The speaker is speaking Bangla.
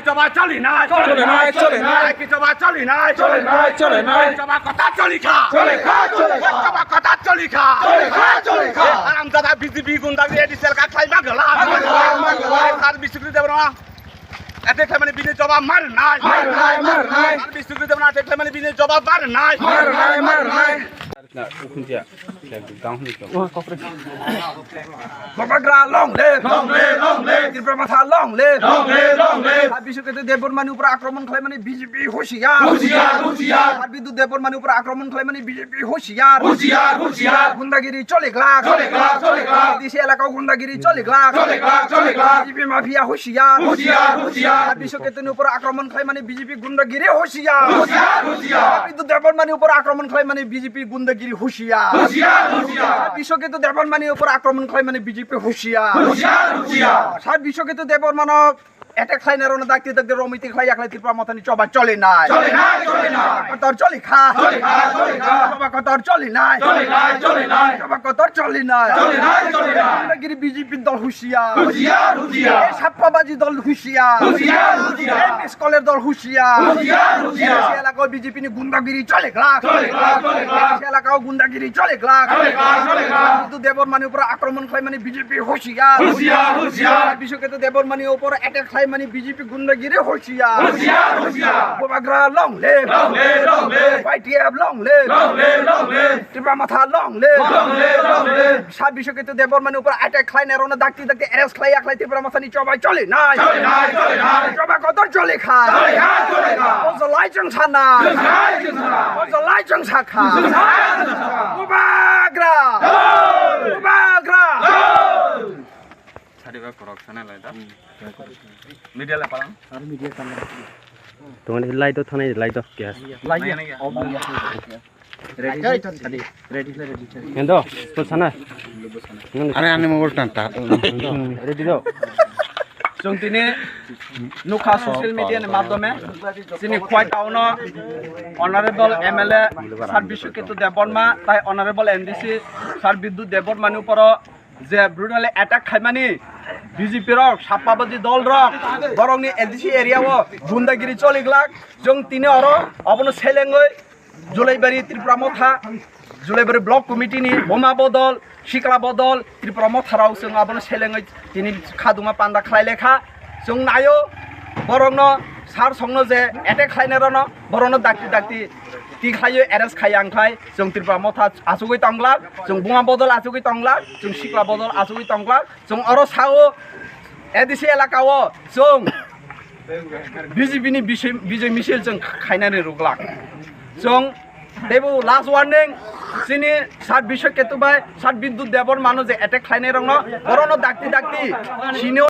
জবা চলি না চলে নাই চলে নাই জবা চলি না চলে নাই চলে নাই জবা কথা চলি খা চলে খা চলে খা জবা কথা চলি খা চলে খা চলে খা আরাম দাদা বিজেপি গুন্ডাগিরি এডিসেল কা খাইবা গলা আর বিস্কুট দেব না এতে খাই মানে বিনে জবাব মার নাই আর বিস্কুট দেব না এতে খাই মানে বিনে জবাব মার নাই মার নাই বাবাগ্রা লং লে ত্রিপুরা মাথা লং লে বিশ্বকেতু দেববর্মানি উপর আক্রমণ খাই মানে বিজেপি হুঁশিয়ার আর বিদ্যুৎ দেববর্মানি উপর আক্রমণ খাই মানে বিজেপি হুঁশিয়ার গুন্ডাগিরি চলে গ্লাক দেশি এলাকাও গুন্ডাগিরি চলে গ্লাক বিজেপি মাফিয়া হুঁশিয়ার আর বিশ্বকেতুর উপর আক্রমণ খাই মানে বিজেপি গুন্ডাগিরি হুঁশিয়ার বিদ্যুৎ দেববর্মানি উপর আক্রমণ খাই মানে বিজেপি গুন্ডাগিরি হুঁশিয়ার বিশ্বকেতু দেববর্মানি উপর আক্রমণ খাই মানে বিজেপি হুঁশিয়ার সাত বিশ্বকেতু দেববর্মান এটা খাই না রোনা ডাকতে ডাকতে রমিতে খাই একলাই ত্রিপুরা মাথানি চবা চলে নাই কতর চলি খা চবা কতর চলি নাই চবা কতর চলি নাই গুন্ডাগিরি বিজেপি দল হুঁশিয়ার সাপ্পাবাজি দল হুঁশিয়ার মিসকলের দল হুঁশিয়ার এলাকায় বিজেপি নি গুন্ডাগিরি চলে গ্লাক এলাকাও গুন্ডাগিরি চলে গ্লাক কিন্তু দেববর্মানি উপর আক্রমণ খাই মানে বিজেপি হুঁশিয়ার বিশ্বকেতু দেববর্মানি উপর অ্যাটাক খাই মানে বিজেপি গুন্ডাগিরি হুঁশিয়ার বাবাগ্রা লং লে পাইটিএফ লং লে ত্রিপুরা মাথা লং লে সাত বিশ্বকেতু দেববর্মানি উপর অ্যাটাক খাই না রোনা ডাকতে ডাকতে এরেস খাই একলাই ত্রিপুরা মাথানি চবাই চলে নাই চবা কত চলে খায় লাই চংসা না লাই চংসা খা বাবাগ্রা তোমাদের লাইট থানায় লাইট কে এন্ড তো থানা আরে আনে মোবাইল টানটা রেডি দাও जों दिनै नुखा ससियेल मिडियानि माध्यमे जोंनि खवाइ टाउनाव अनारेबल एमएलए सार बिश्वकेतु देबबर्मा ताइ अनारेबल एमडिसि सार बिद्युत देबबर्मानि उपर जे ब्रुटाली एटाक खाइमानि बिजेपि रक साप्पाबाजी दल रक बरंनि एलडिसि एरियाव गुन्डागिरि चलिग्लाक जों तिनि अर अबनो सेलेङै जुलाइबारि त्रिपुरा मथा जुलाइबारि ब्लक कमिटिनि बमा बदल सिक्ला बदल त्रिपुरा मथाराव जों आबनो सेलेङै दिनै खादुमा पान्दा खालायलेखा जों नायो बरंनो सार संनो जे एटेक खालायनायरनो बरंनो दाक्ति दाक्ति ती खायो एरेस खायो आंखाय जों त्रिपुरा मथा आसुगै तंग्लाक जों बमा बदल आसुगै तंग्लाक जों सिक्ला बदल आसुगै तंग्लाक जों अर साओ एडिसि एलाकाव जों बिजेपिनि बिजय मिছিল जों खायनानै रुग्लाक जों देबो लास्ट वार्निं जोंनि सात बिश्वकेतु बाय सात बिद्युत देबबर्मान जे एटेक खालायनाय रंनो बरनो दाक्ति दाक्ति सिनियर